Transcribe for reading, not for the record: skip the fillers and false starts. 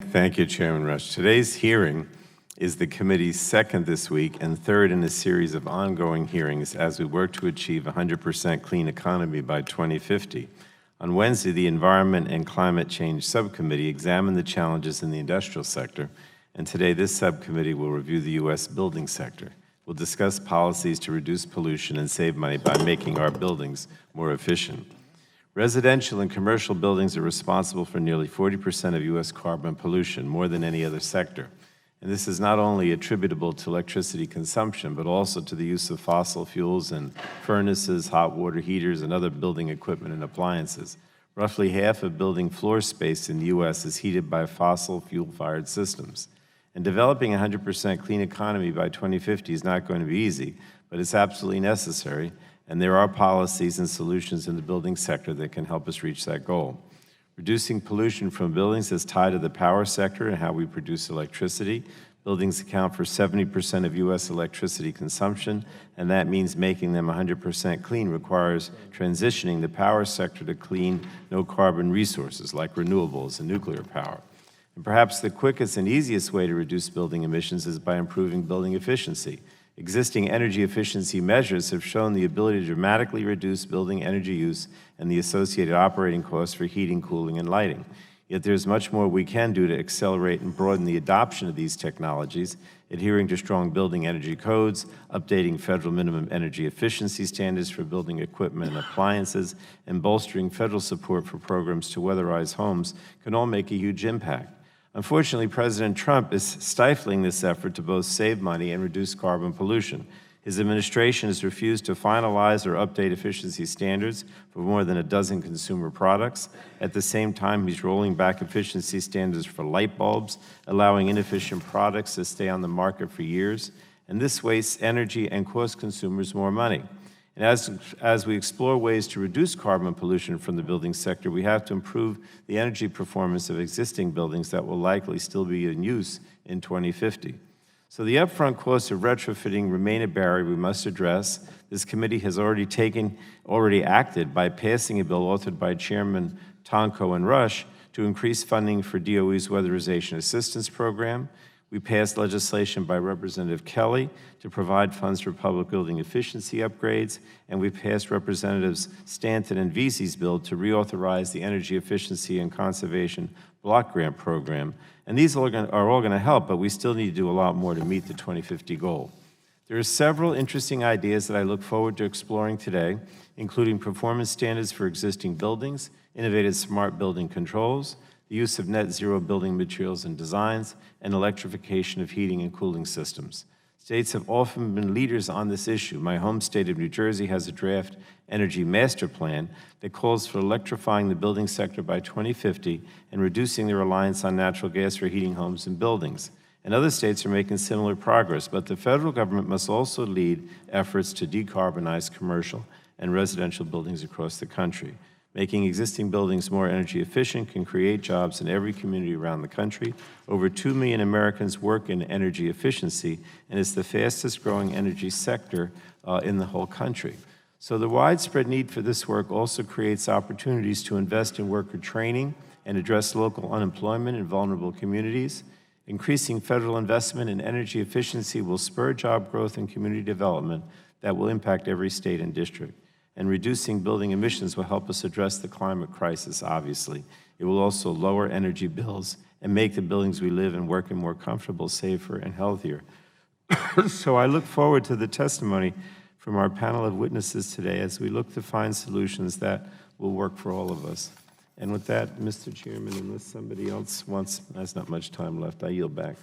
Thank you, Chairman Rush. Today's hearing is the committee's second this week and third in a series of ongoing hearings as we work to achieve 100% clean economy by 2050. On Wednesday, the Environment and Climate Change Subcommittee examined the challenges in the industrial sector, and today this subcommittee will review the U.S. building sector. We'll discuss policies to reduce pollution and save money by making our buildings more efficient. Residential and commercial buildings are responsible for nearly 40% of U.S. carbon pollution, more than any other sector. And this is not only attributable to electricity consumption, but also to the use of fossil fuels and furnaces, hot water heaters, and other building equipment and appliances. Roughly half of building floor space in the U.S. is heated by fossil fuel-fired systems. And developing a 100% clean economy by 2050 is not going to be easy, but it's absolutely necessary, and there are policies and solutions in the building sector that can help us reach that goal. Reducing pollution from buildings is tied to the power sector and how we produce electricity. Buildings account for 70% of U.S. electricity consumption, and that means making them 100% clean requires transitioning the power sector to clean, no-carbon resources like renewables and nuclear power. And perhaps the quickest and easiest way to reduce building emissions is by improving building efficiency. Existing energy efficiency measures have shown the ability to dramatically reduce building energy use and the associated operating costs for heating, cooling, and lighting. Yet there's much more we can do to accelerate and broaden the adoption of these technologies, adhering to strong building energy codes, updating federal minimum energy efficiency standards for building equipment and appliances, and bolstering federal support for programs to weatherize homes can all make a huge impact. Unfortunately, President Trump is stifling this effort to both save money and reduce carbon pollution. His administration has refused to finalize or update efficiency standards for more than a dozen consumer products. At the same time, he's rolling back efficiency standards for light bulbs, allowing inefficient products to stay on the market for years. And this wastes energy and costs consumers more money. And as we explore ways to reduce carbon pollution from the building sector, we have to improve the energy performance of existing buildings that will likely still be in use in 2050. So the upfront costs of retrofitting remain a barrier we must address. This committee has already acted by passing a bill authored by Chairman Tonko and Rush to increase funding for DOE's Weatherization Assistance Program. We passed legislation by Representative Kelly to provide funds for public building efficiency upgrades, and we passed Representatives Stanton and Vesey's bill to reauthorize the Energy Efficiency and Conservation Block Grant Program. And these are all going to help, but we still need to do a lot more to meet the 2050 goal. There are several interesting ideas that I look forward to exploring today, including performance standards for existing buildings, innovative smart building controls, the use of net zero building materials and designs, and electrification of heating and cooling systems. States have often been leaders on this issue. My home state of New Jersey has a draft energy master plan that calls for electrifying the building sector by 2050 and reducing the reliance on natural gas for heating homes and buildings. And other states are making similar progress, but the federal government must also lead efforts to decarbonize commercial and residential buildings across the country. Making existing buildings more energy efficient can create jobs in every community around the country. Over 2 million Americans work in energy efficiency, and it's the fastest growing energy sector in the whole country. So the widespread need for this work also creates opportunities to invest in worker training and address local unemployment in vulnerable communities. Increasing federal investment in energy efficiency will spur job growth and community development that will impact every state and district. And reducing building emissions will help us address the climate crisis, obviously. It will also lower energy bills and make the buildings we live and work in more comfortable, safer, and healthier. So I look forward to the testimony from our panel of witnesses today as we look to find solutions that will work for all of us. And with that, Mr. Chairman, unless somebody else has not much time left, I yield back.